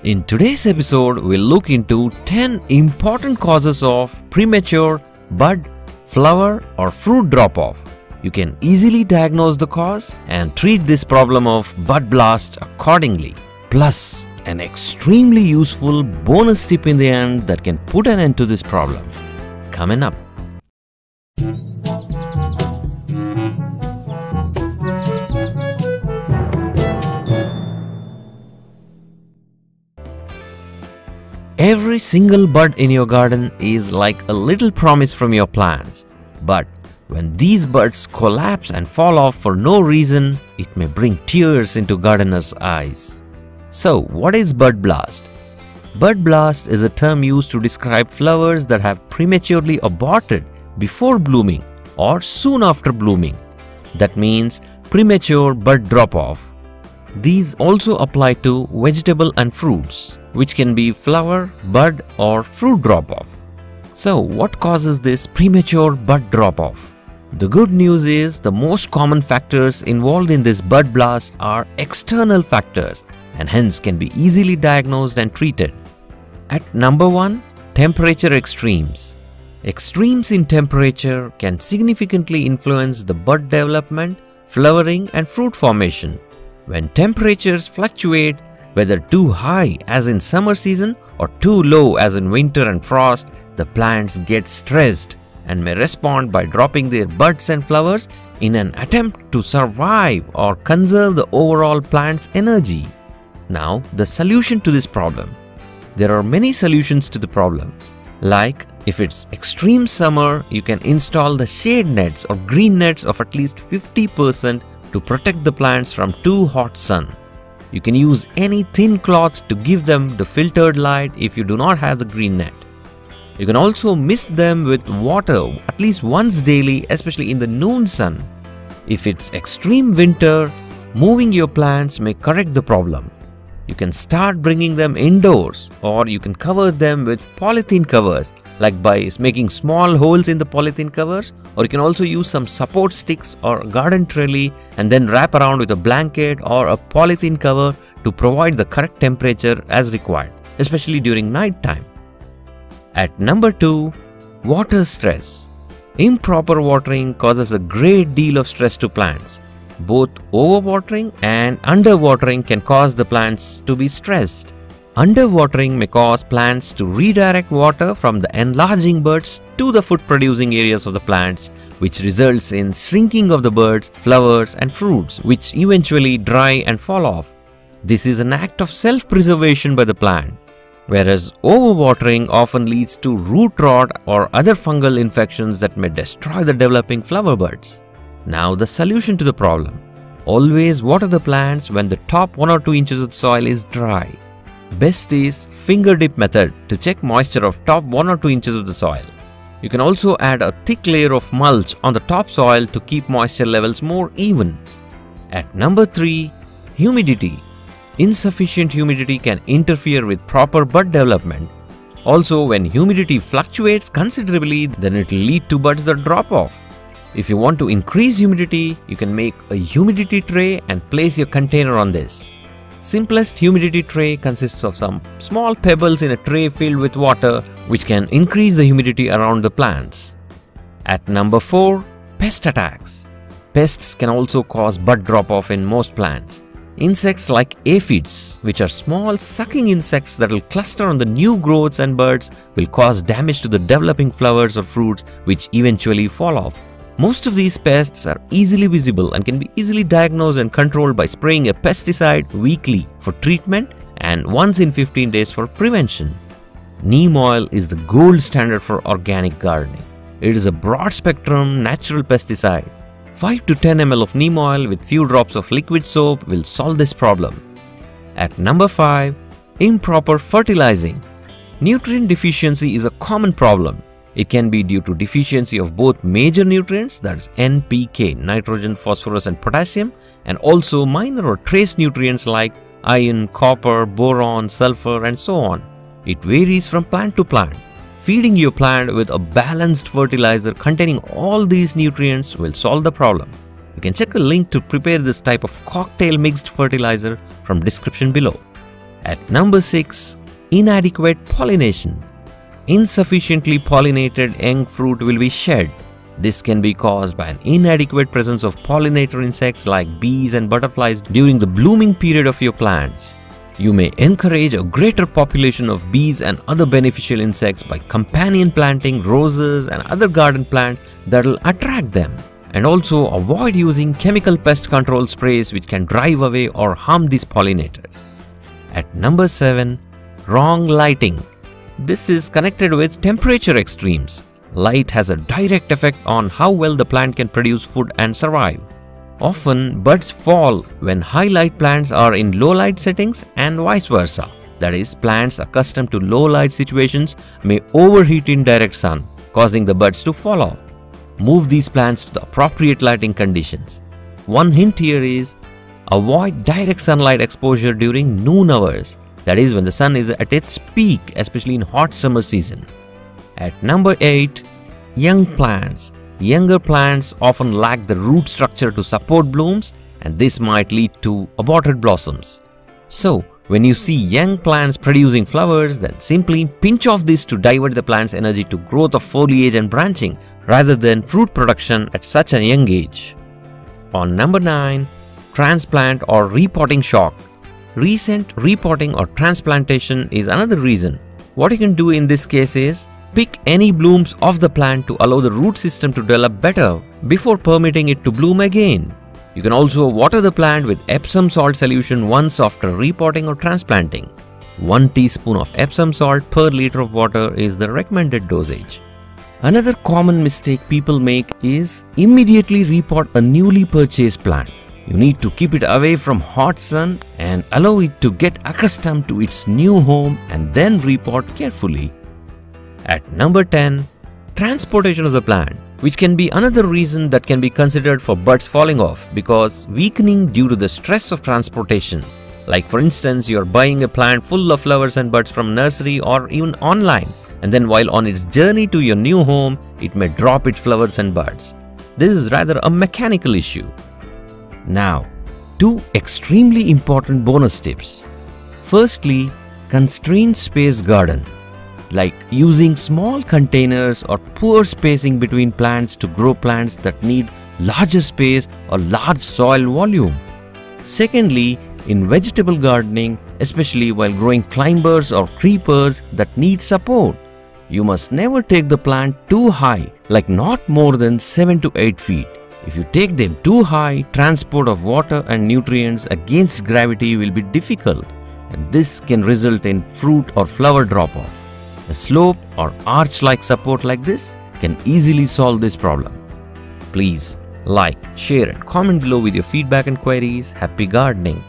In today's episode, we'll look into 10 important causes of premature bud, flower or fruit drop-off. You can easily diagnose the cause and treat this problem of bud blast accordingly. Plus, an extremely useful bonus tip in the end that can put an end to this problem. Coming up. Every single bud in your garden is like a little promise from your plants. But when these buds collapse and fall off for no reason, it may bring tears into gardeners' eyes. So, what is bud blast? Bud blast is a term used to describe flowers that have prematurely aborted before blooming or soon after blooming. That means premature bud drop-off. These also apply to vegetable and fruits, which can be flower, bud or fruit drop-off. So, what causes this premature bud drop-off? The good news is the most common factors involved in this bud blast are external factors and hence can be easily diagnosed and treated. At number 1, temperature extremes. Extremes in temperature can significantly influence the bud development, flowering and fruit formation. When temperatures fluctuate, whether too high as in summer season or too low as in winter and frost, the plants get stressed and may respond by dropping their buds and flowers in an attempt to survive or conserve the overall plant's energy. Now, the solution to this problem. There are many solutions to the problem. Like, if it's extreme summer, you can install the shade nets or green nets of at least 50% to protect the plants from too hot sun. You can use any thin cloth to give them the filtered light if you do not have the green net. You can also mist them with water at least once daily, especially in the noon sun. If it's extreme winter, moving your plants may correct the problem. You can start bringing them indoors, or you can cover them with polythene covers, like by making small holes in the polythene covers, or you can also use some support sticks or garden trellis and then wrap around with a blanket or a polythene cover to provide the correct temperature as required, especially during night time. At number 2, water stress. Improper watering causes a great deal of stress to plants. Both overwatering and underwatering can cause the plants to be stressed. Underwatering may cause plants to redirect water from the enlarging buds to the food-producing areas of the plants, which results in shrinking of the buds, flowers and fruits, which eventually dry and fall off. This is an act of self-preservation by the plant, whereas overwatering often leads to root rot or other fungal infections that may destroy the developing flower buds. Now, the solution to the problem. Always water the plants when the top 1 or 2 inches of the soil is dry. Best is finger dip method to check moisture of top 1 or 2 inches of the soil. You can also add a thick layer of mulch on the top soil to keep moisture levels more even. At number 3, humidity. Insufficient humidity can interfere with proper bud development. Also, when humidity fluctuates considerably, then it will lead to buds that drop off. If you want to increase humidity, you can make a humidity tray and place your container on this. Simplest humidity tray consists of some small pebbles in a tray filled with water, which can increase the humidity around the plants. At number 4, pest attacks. Pests can also cause bud drop-off in most plants. Insects like aphids, which are small sucking insects that will cluster on the new growths and buds, will cause damage to the developing flowers or fruits, which eventually fall off. Most of these pests are easily visible and can be easily diagnosed and controlled by spraying a pesticide weekly for treatment and once in 15 days for prevention. Neem oil is the gold standard for organic gardening. It is a broad spectrum natural pesticide. 5 to 10 ml of neem oil with few drops of liquid soap will solve this problem. At number 5, improper fertilizing. Nutrient deficiency is a common problem. It can be due to deficiency of both major nutrients, that is NPK, nitrogen, phosphorus and potassium, and also minor or trace nutrients like iron, copper, boron, sulfur and so on. It varies from plant to plant. Feeding your plant with a balanced fertilizer containing all these nutrients will solve the problem. You can check a link to prepare this type of cocktail mixed fertilizer from description below. At number 6, inadequate pollination. Insufficiently pollinated young fruit will be shed. This can be caused by an inadequate presence of pollinator insects like bees and butterflies during the blooming period of your plants. You may encourage a greater population of bees and other beneficial insects by companion planting roses and other garden plants that will attract them. And also avoid using chemical pest control sprays which can drive away or harm these pollinators. At number 7, wrong lighting. This is connected with temperature extremes. Light has a direct effect on how well the plant can produce food and survive. Often, buds fall when high light plants are in low light settings and vice versa. That is, plants accustomed to low light situations may overheat in direct sun, causing the buds to fall off. Move these plants to the appropriate lighting conditions. One hint here is avoid direct sunlight exposure during noon hours. That is, when the sun is at its peak, especially in hot summer season. At number 8, young plants. Younger plants often lack the root structure to support blooms, and this might lead to aborted blossoms. So, when you see young plants producing flowers, then simply pinch off this to divert the plant's energy to growth of foliage and branching rather than fruit production at such a young age. On number 9, transplant or repotting shock. Recent repotting or transplantation is another reason. What you can do in this case is pick any blooms off the plant to allow the root system to develop better before permitting it to bloom again. You can also water the plant with Epsom salt solution once after repotting or transplanting. 1 teaspoon of Epsom salt per liter of water is the recommended dosage. Another common mistake people make is immediately repot a newly purchased plant. You need to keep it away from hot sun and allow it to get accustomed to its new home and then repot carefully. At number 10, transportation of the plant, which can be another reason that can be considered for buds falling off because weakening due to the stress of transportation. Like for instance, you are buying a plant full of flowers and buds from nursery or even online, and then while on its journey to your new home, it may drop its flowers and buds. This is rather a mechanical issue. Now, 2 extremely important bonus tips. Firstly, constrained space garden. Like using small containers or poor spacing between plants to grow plants that need larger space or large soil volume. Secondly, in vegetable gardening, especially while growing climbers or creepers that need support, you must never take the plant too high, like not more than 7 to 8 feet. If you take them too high, transport of water and nutrients against gravity will be difficult, and this can result in fruit or flower drop-off. A slope or arch-like support like this can easily solve this problem. Please like, share and comment below with your feedback and queries. Happy gardening!